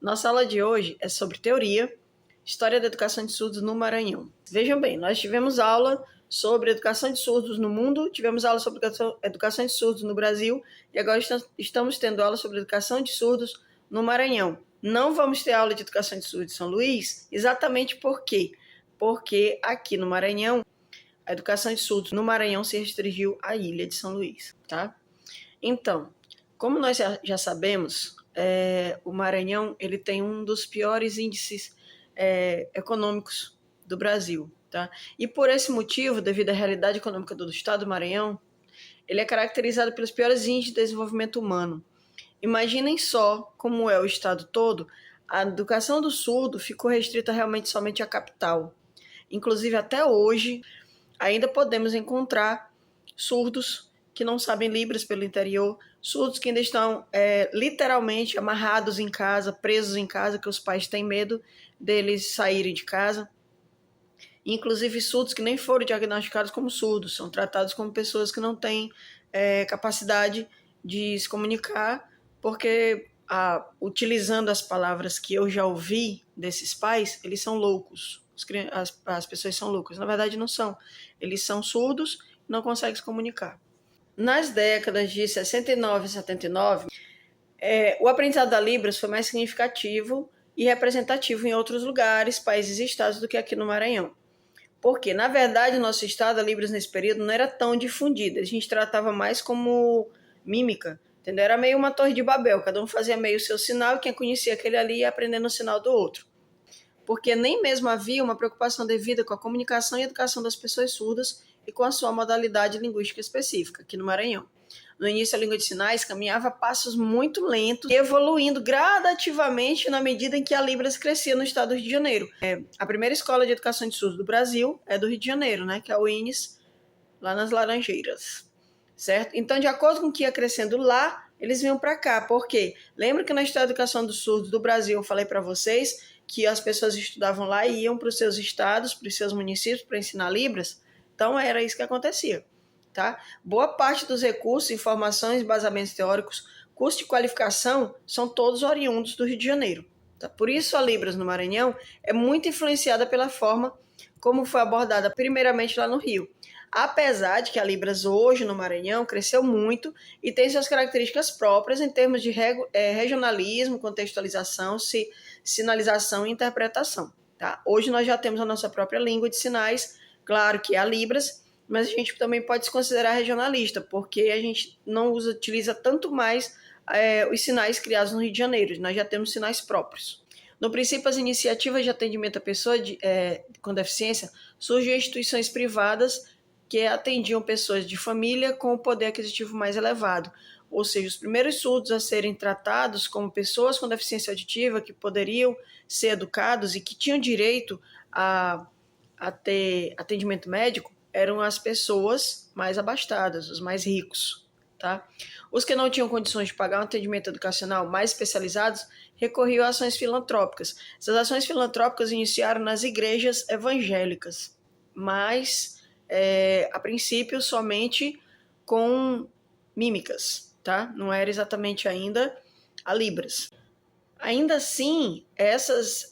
Nossa aula de hoje é sobre teoria, história da educação de surdos no Maranhão. Vejam bem, nós tivemos aula sobre educação de surdos no mundo, tivemos aula sobre educação de surdos no Brasil e agora estamos tendo aula sobre educação de surdos no Maranhão. Não vamos ter aula de educação de surdos em São Luís, exatamente por quê? Porque aqui no Maranhão, a educação de surdos no Maranhão se restringiu à ilha de São Luís, tá? Então, como nós já sabemos, o Maranhão ele tem um dos piores índices econômicos do Brasil, tá? E por esse motivo, devido à realidade econômica do estado do Maranhão, ele é caracterizado pelos piores índices de desenvolvimento humano. Imaginem só como é o estado todo, a educação do surdo ficou restrita realmente somente à capital. Inclusive, até hoje, ainda podemos encontrar surdos que não sabem Libras pelo interior, surdos que ainda estão literalmente amarrados em casa, presos em casa, que os pais têm medo deles saírem de casa. Inclusive surdos que nem foram diagnosticados como surdos, são tratados como pessoas que não têm capacidade de se comunicar, porque utilizando as palavras que eu já ouvi desses pais, eles são loucos. As pessoas são loucas. Na verdade, não são. Eles são surdos e não conseguem se comunicar. Nas décadas de 69 e 79, o aprendizado da Libras foi mais significativo e representativo em outros lugares, países e estados do que aqui no Maranhão. Porque, na verdade, no nosso estado, a Libras nesse período não era tão difundida. A gente tratava mais como mímica, entendeu? Era meio uma torre de Babel, cada um fazia meio o seu sinal e quem conhecia aquele ali ia aprendendo o sinal do outro. Porque nem mesmo havia uma preocupação devida com a comunicação e educação das pessoas surdas e com a sua modalidade linguística específica, aqui no Maranhão. No início, a língua de sinais caminhava a passos muito lentos, evoluindo gradativamente na medida em que a Libras crescia no estado do Rio de Janeiro. A primeira escola de educação de surdos do Brasil é do Rio de Janeiro, né, que é o INES, lá nas Laranjeiras, certo? Então, de acordo com o que ia crescendo lá, eles vinham para cá. Por quê? Lembra que na história da educação dos surdos do Brasil eu falei para vocês que as pessoas estudavam lá e iam para os seus estados, para os seus municípios para ensinar Libras? Então, era isso que acontecia. Tá? Boa parte dos recursos, informações, embasamentos teóricos, curso de qualificação, são todos oriundos do Rio de Janeiro. Tá? Por isso, a Libras no Maranhão é muito influenciada pela forma como foi abordada primeiramente lá no Rio. Apesar de que a Libras hoje no Maranhão cresceu muito e tem suas características próprias em termos de regionalismo, contextualização, sinalização e interpretação. Tá? Hoje nós já temos a nossa própria língua de sinais, claro que é a Libras, mas a gente também pode se considerar regionalista, porque a gente não utiliza tanto mais os sinais criados no Rio de Janeiro, nós já temos sinais próprios. No princípio, as iniciativas de atendimento à pessoa com deficiência surgiam em instituições privadas que atendiam pessoas de família com o poder aquisitivo mais elevado, ou seja, os primeiros surdos a serem tratados como pessoas com deficiência auditiva que poderiam ser educados e que tinham direito a ter atendimento médico eram as pessoas mais abastadas, os mais ricos, tá? Os que não tinham condições de pagar um atendimento educacional mais especializados recorriam a ações filantrópicas. Essas ações filantrópicas iniciaram nas igrejas evangélicas, mas, a princípio, somente com mímicas, tá? Não era exatamente ainda a Libras. Ainda assim, essas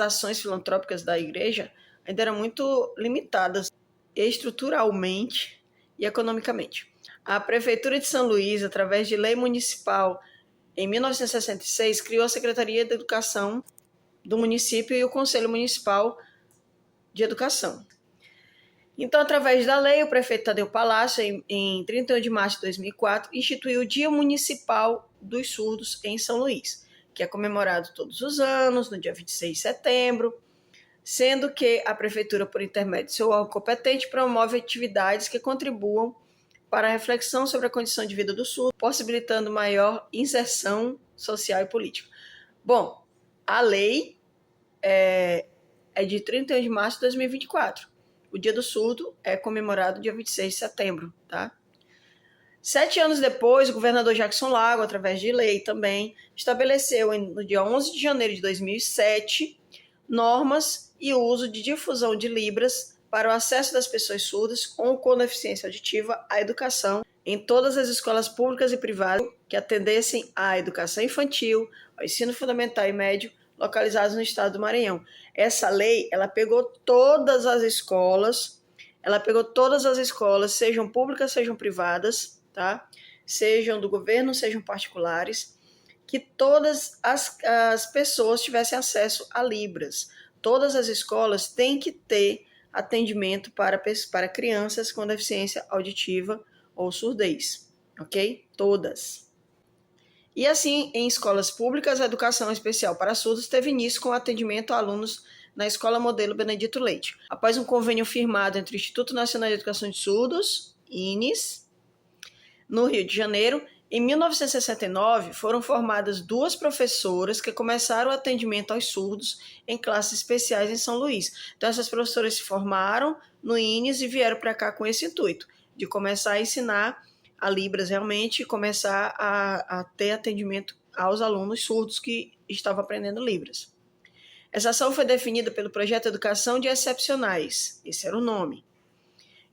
ações filantrópicas da igreja ainda eram muito limitadas estruturalmente e economicamente. A Prefeitura de São Luís, através de lei municipal, em 1966, criou a Secretaria de Educação do município e o Conselho Municipal de Educação. Então, através da lei, o prefeito Tadeu Palácio, em 31 de março de 2004, instituiu o Dia Municipal dos Surdos em São Luís, que é comemorado todos os anos, no dia 26 de setembro, sendo que a Prefeitura, por intermédio de seu órgão competente, promove atividades que contribuam para a reflexão sobre a condição de vida do surdo, possibilitando maior inserção social e política. Bom, a lei é de 31 de março de 2024. O Dia do Surdo é comemorado dia 26 de setembro, tá? 7 anos depois, o governador Jackson Lago, através de lei também, estabeleceu no dia 11 de janeiro de 2007 normas e uso de difusão de Libras para o acesso das pessoas surdas ou com deficiência auditiva à educação em todas as escolas públicas e privadas que atendessem à educação infantil, ao ensino fundamental e médio, localizados no estado do Maranhão. Essa lei, ela pegou todas as escolas, sejam públicas, sejam privadas, tá? Sejam do governo, sejam particulares, que todas as pessoas tivessem acesso a Libras. Todas as escolas têm que ter atendimento para crianças com deficiência auditiva ou surdez, ok? Todas. E assim, em escolas públicas, a educação especial para surdos teve início com atendimento a alunos na Escola Modelo Benedito Leite. Após um convênio firmado entre o Instituto Nacional de Educação de Surdos, INES, no Rio de Janeiro, em 1969, foram formadas 2 professoras que começaram o atendimento aos surdos em classes especiais em São Luís. Então, essas professoras se formaram no INES e vieram para cá com esse intuito, de começar a ensinar a Libras realmente e começar a ter atendimento aos alunos surdos que estavam aprendendo Libras. Essa ação foi definida pelo Projeto Educação de Excepcionais, esse era o nome,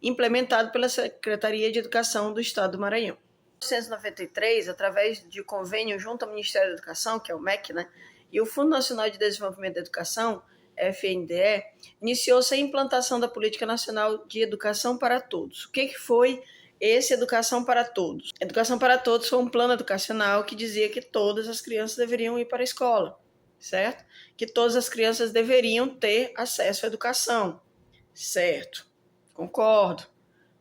implementado pela Secretaria de Educação do Estado do Maranhão. Em 1993, através de convênio junto ao Ministério da Educação, que é o MEC, né, e o Fundo Nacional de Desenvolvimento da Educação, FNDE, iniciou-se a implantação da Política Nacional de Educação para Todos. O que foi esse Educação para Todos? Educação para Todos foi um plano educacional que dizia que todas as crianças deveriam ir para a escola, certo? Que todas as crianças deveriam ter acesso à educação, certo? Concordo,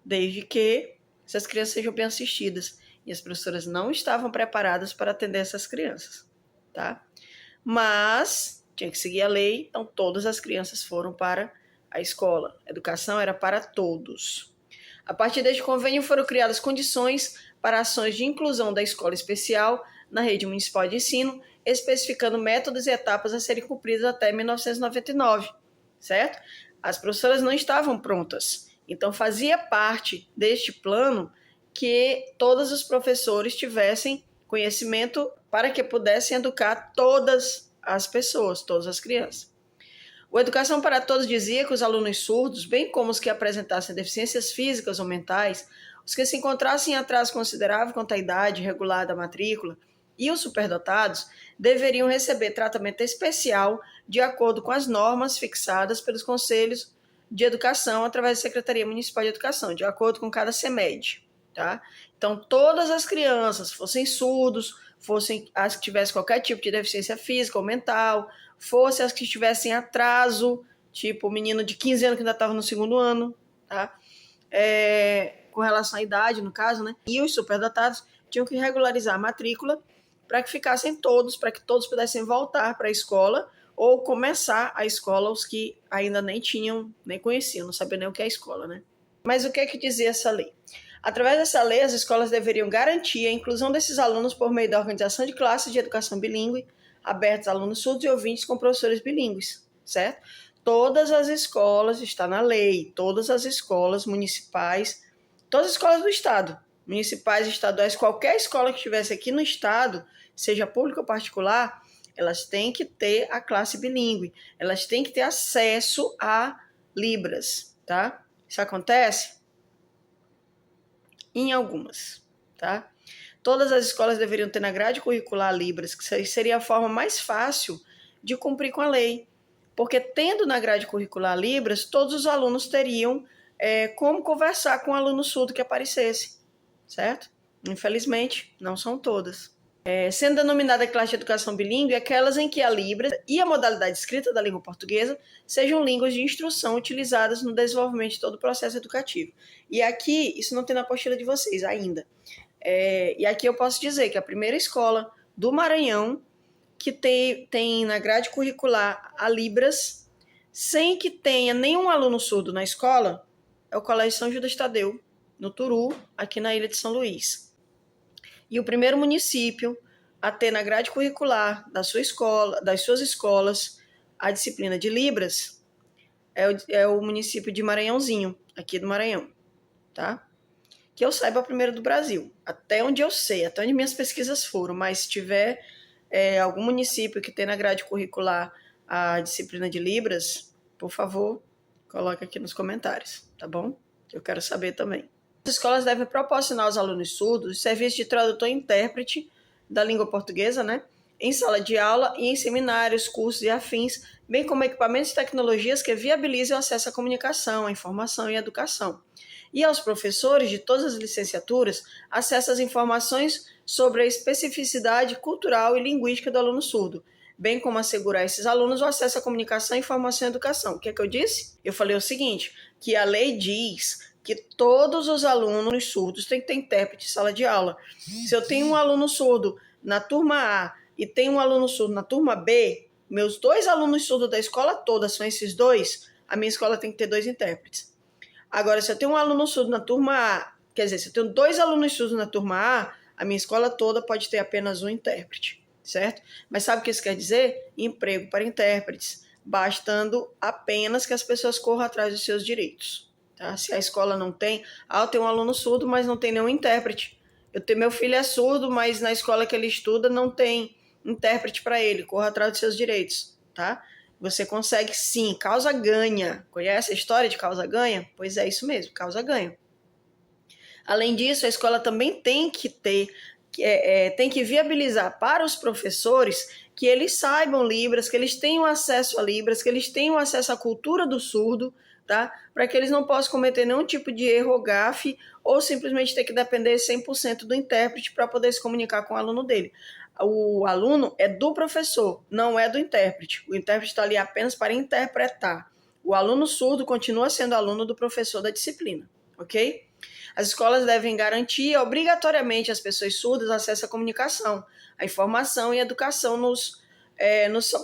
desde que essas crianças sejam bem assistidas. E as professoras não estavam preparadas para atender essas crianças, tá? Mas tinha que seguir a lei, então todas as crianças foram para a escola. A educação era para todos. A partir deste convênio foram criadas condições para ações de inclusão da escola especial na rede municipal de ensino, especificando métodos e etapas a serem cumpridas até 1999, certo? As professoras não estavam prontas, então fazia parte deste plano que todos os professores tivessem conhecimento para que pudessem educar todas as pessoas, todas as crianças. O Educação para Todos dizia que os alunos surdos, bem como os que apresentassem deficiências físicas ou mentais, os que se encontrassem em atraso considerável quanto à idade regular da matrícula e os superdotados, deveriam receber tratamento especial de acordo com as normas fixadas pelos conselhos de educação através da Secretaria Municipal de Educação, de acordo com cada CEMED. Tá? Então, todas as crianças, fossem surdos, fossem as que tivessem qualquer tipo de deficiência física ou mental, fossem as que tivessem atraso, tipo o menino de 15 anos que ainda estava no 2º ano, tá? Com relação à idade, no caso, né? E os superdotados tinham que regularizar a matrícula para que ficassem todos, para que todos pudessem voltar para a escola ou começar a escola, os que ainda nem conheciam, não sabiam nem o que é a escola, né? Mas o que é que dizia essa lei? Através dessa lei, as escolas deveriam garantir a inclusão desses alunos por meio da organização de classes de educação bilíngue, abertas a alunos surdos e ouvintes com professores bilíngues, certo? Todas as escolas, está na lei, todas as escolas municipais, todas as escolas do estado, municipais, estaduais, qualquer escola que estivesse aqui no estado, seja pública ou particular, elas têm que ter a classe bilíngue, elas têm que ter acesso a Libras, tá? Isso acontece? Em algumas, tá? Todas as escolas deveriam ter na grade curricular Libras, que seria a forma mais fácil de cumprir com a lei, porque tendo na grade curricular Libras, todos os alunos teriam como conversar com o aluno surdo que aparecesse, certo? Infelizmente, não são todas. Sendo denominada classe de educação bilíngue, aquelas em que a Libras e a modalidade escrita da língua portuguesa sejam línguas de instrução utilizadas no desenvolvimento de todo o processo educativo. E aqui, isso não tem na apostila de vocês ainda. E aqui eu posso dizer que a primeira escola do Maranhão que tem na grade curricular a Libras, sem que tenha nenhum aluno surdo na escola, é o Colégio São Judas Tadeu, no Turu, aqui na Ilha de São Luís. E o primeiro município a ter na grade curricular das suas escolas, a disciplina de Libras é o município de Maranhãozinho, aqui do Maranhão, tá? Que eu saiba, o primeiro do Brasil, até onde eu sei, até onde minhas pesquisas foram, mas se tiver algum município que tem na grade curricular a disciplina de Libras, por favor, coloque aqui nos comentários, tá bom? Eu quero saber também. As escolas devem proporcionar aos alunos surdos serviço de tradutor e intérprete da língua portuguesa, né, em sala de aula e em seminários, cursos e afins, bem como equipamentos e tecnologias que viabilizem o acesso à comunicação, à informação e à educação. E aos professores de todas as licenciaturas, acesso às informações sobre a especificidade cultural e linguística do aluno surdo, bem como assegurar a esses alunos o acesso à comunicação, informação e educação. O que é que eu disse? Eu falei o seguinte, que a lei diz que todos os alunos surdos têm que ter intérprete em sala de aula. Se eu tenho um aluno surdo na turma A e tenho um aluno surdo na turma B, meus 2 alunos surdos da escola toda são esses 2, a minha escola tem que ter 2 intérpretes. Agora, se eu tenho um aluno surdo na turma A, quer dizer, se eu tenho 2 alunos surdos na turma A minha escola toda pode ter apenas um intérprete, certo? Mas sabe o que isso quer dizer? Emprego para intérpretes, bastando apenas que as pessoas corram atrás dos seus direitos. Tá? Se a escola não tem, eu tenho um aluno surdo, mas não tem nenhum intérprete. Meu filho é surdo, mas na escola que ele estuda não tem intérprete para ele, corra atrás dos seus direitos, tá? Você consegue sim, causa ganha. Conhece a história de causa ganha? Pois é isso mesmo, causa ganha. Além disso, a escola também tem que tem que viabilizar para os professores que eles saibam Libras, que eles tenham acesso a Libras, que eles tenham acesso à cultura do surdo, tá? Para que eles não possam cometer nenhum tipo de erro ou gafe ou simplesmente ter que depender 100% do intérprete para poder se comunicar com o aluno dele. O aluno é do professor, não é do intérprete. O intérprete está ali apenas para interpretar. O aluno surdo continua sendo aluno do professor da disciplina, ok? As escolas devem garantir obrigatoriamente às pessoas surdas acesso à comunicação, à informação e à educação nos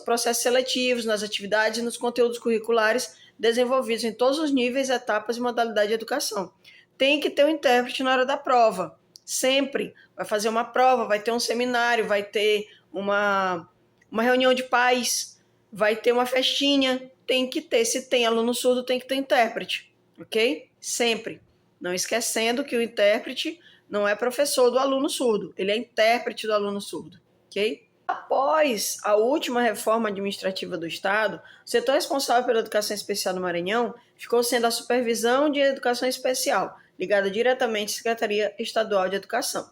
processos seletivos, nas atividades e nos conteúdos curriculares desenvolvidos em todos os níveis, etapas e modalidade de educação. Tem que ter um intérprete na hora da prova, sempre. Vai fazer uma prova, vai ter um seminário, vai ter uma reunião de pais, vai ter uma festinha, tem que ter. Se tem aluno surdo, tem que ter intérprete, ok? Sempre. Não esquecendo que o intérprete não é professor do aluno surdo, ele é intérprete do aluno surdo, ok? Após a última reforma administrativa do Estado, o setor responsável pela educação especial no Maranhão ficou sendo a supervisão de educação especial, ligada diretamente à Secretaria Estadual de Educação.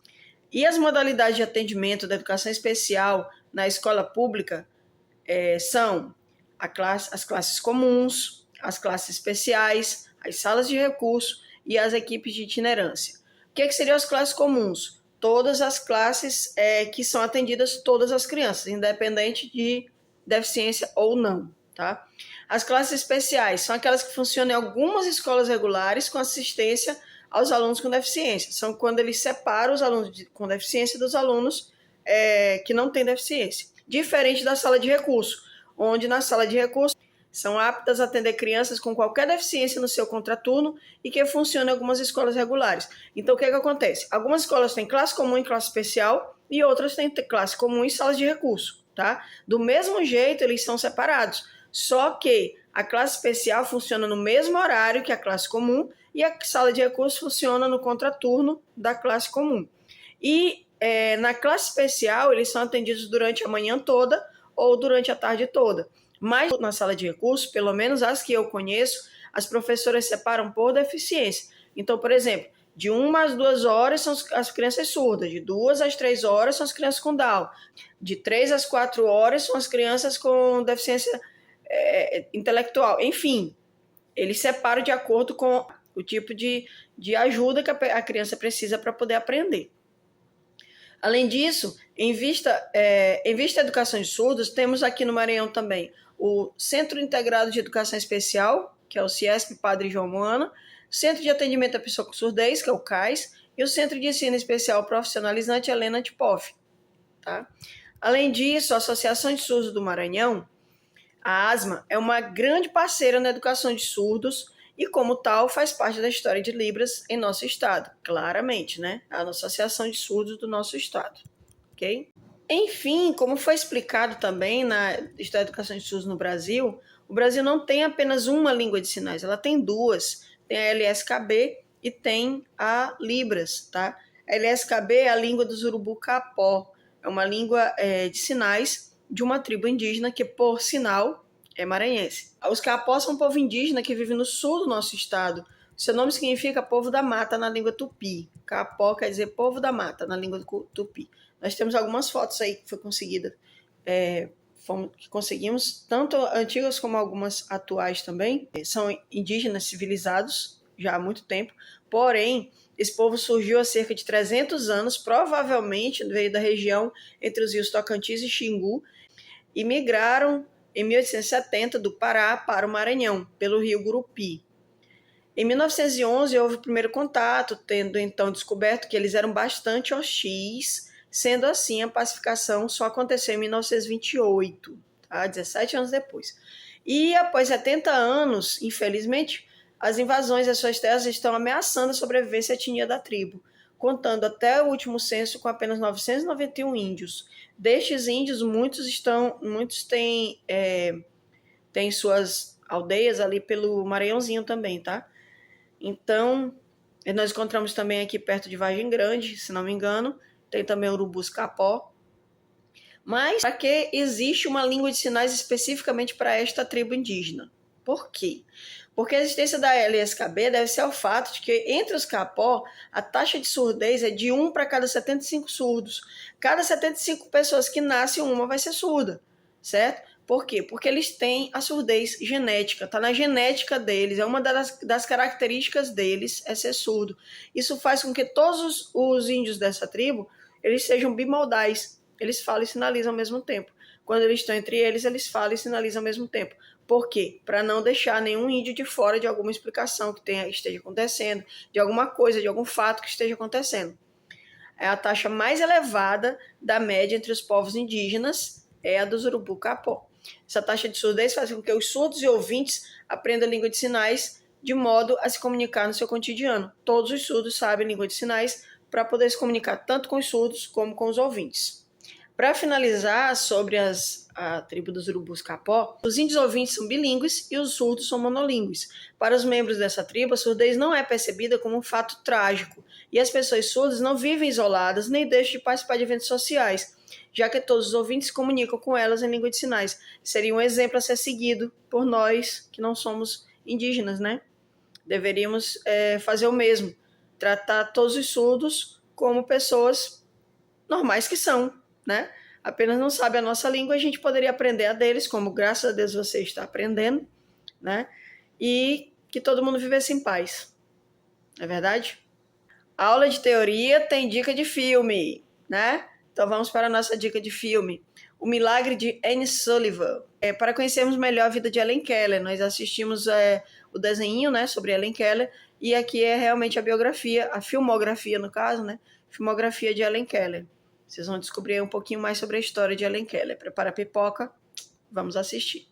E as modalidades de atendimento da educação especial na escola pública são as classes comuns, as classes especiais, as salas de recurso e as equipes de itinerância. O que seriam as classes comuns? Todas as classes que são atendidas todas as crianças, independente de deficiência ou não, tá? As classes especiais são aquelas que funcionam em algumas escolas regulares com assistência aos alunos com deficiência. São quando eles separam os alunos com deficiência dos alunos que não têm deficiência. Diferente da sala de recurso, onde na sala de recurso são aptas a atender crianças com qualquer deficiência no seu contraturno e que funcionam em algumas escolas regulares. Então, o que acontece? Algumas escolas têm classe comum e classe especial e outras têm classe comum e salas de recurso, tá? Do mesmo jeito, eles são separados. Só que a classe especial funciona no mesmo horário que a classe comum e a sala de recurso funciona no contraturno da classe comum. E na classe especial, eles são atendidos durante a manhã toda ou durante a tarde toda. Mas na sala de recursos, pelo menos as que eu conheço, as professoras separam por deficiência. Então, por exemplo, de 1 às 2 horas são as crianças surdas, de 2 às 3 horas são as crianças com Down, de 3 às 4 horas são as crianças com deficiência intelectual. Enfim, eles separam de acordo com o tipo de ajuda que a criança precisa para poder aprender. Além disso, em vista à educação de surdos, temos aqui no Maranhão também o Centro Integrado de Educação Especial, que é o CIESP Padre João Moana, Centro de Atendimento à Pessoa com Surdez, que é o CAIS, e o Centro de Ensino Especial Profissionalizante Helena Tipoff. Tá? Além disso, a Associação de Surdos do Maranhão, a ASMA, é uma grande parceira na educação de surdos e, como tal, faz parte da história de Libras em nosso estado, claramente, né? A Associação de Surdos do nosso estado, ok? Enfim, como foi explicado também na História da Educação de Surdos no Brasil, o Brasil não tem apenas uma língua de sinais, ela tem 2. Tem a LSKB e tem a Libras, tá? A LSKB é a língua dos Urubu-Capó, é uma língua de sinais de uma tribo indígena que, por sinal, é maranhense. Os Capó são um povo indígena que vive no sul do nosso estado, Seu nome significa povo da mata na língua tupi. Capó quer dizer povo da mata na língua tupi. Nós temos algumas fotos aí que foi conseguida, que conseguimos, tanto antigas como algumas atuais também. São indígenas civilizados já há muito tempo, porém, esse povo surgiu há cerca de 300 anos, provavelmente veio da região entre os rios Tocantins e Xingu, e migraram em 1870 do Pará para o Maranhão, pelo rio Gurupi. Em 1911 houve o primeiro contato, tendo então descoberto que eles eram bastante hostis, sendo assim a pacificação só aconteceu em 1928, tá? 17 anos depois. E após 70 anos, infelizmente, as invasões às suas terras estão ameaçando a sobrevivência e a etnia da tribo, contando até o último censo com apenas 991 índios. Destes índios, muitos têm suas aldeias ali pelo Maranhãozinho também, tá? Então, nós encontramos também aqui perto de Vargem Grande, se não me engano, tem também Urubus Capó. Mas para que existe uma língua de sinais especificamente para esta tribo indígena? Por quê? Porque a existência da LSKB deve ser ao fato de que entre os Capó, a taxa de surdez é de 1 para cada 75 surdos. Cada 75 pessoas que nascem, uma vai ser surda, certo? Por quê? Porque eles têm a surdez genética, está na genética deles, é uma das características deles é ser surdo. Isso faz com que todos os índios dessa tribo, eles sejam bimodais, eles falam e sinalizam ao mesmo tempo. Quando eles estão entre eles, eles falam e sinalizam ao mesmo tempo. Por quê? Para não deixar nenhum índio de fora de alguma explicação que esteja acontecendo, de alguma coisa, de algum fato que esteja acontecendo. É a taxa mais elevada da média entre os povos indígenas, é a dos Urubu-Capó. Essa taxa de surdez faz com que os surdos e ouvintes aprendam a língua de sinais de modo a se comunicar no seu cotidiano. Todos os surdos sabem língua de sinais para poder se comunicar tanto com os surdos como com os ouvintes. Para finalizar sobre a tribo dos Urubus-Capó, os índios ouvintes são bilíngues e os surdos são monolíngues. Para os membros dessa tribo, a surdez não é percebida como um fato trágico e as pessoas surdas não vivem isoladas nem deixam de participar de eventos sociais, já que todos os ouvintes se comunicam com elas em língua de sinais. Seria um exemplo a ser seguido por nós que não somos indígenas, né? Deveríamos fazer o mesmo, tratar todos os surdos como pessoas normais que são, né? Apenas não sabe a nossa língua, a gente poderia aprender a deles, como graças a Deus você está aprendendo, né? E que todo mundo vivesse em paz. Não é verdade? A aula de teoria tem dica de filme, né? Então vamos para a nossa dica de filme. O Milagre de Anne Sullivan. Para conhecermos melhor a vida de Helen Keller, nós assistimos o desenho, né, sobre Helen Keller, e aqui é realmente a biografia, a filmografia no caso, né? Filmografia de Helen Keller. Vocês vão descobrir um pouquinho mais sobre a história de Helen Keller. Prepara a pipoca, vamos assistir.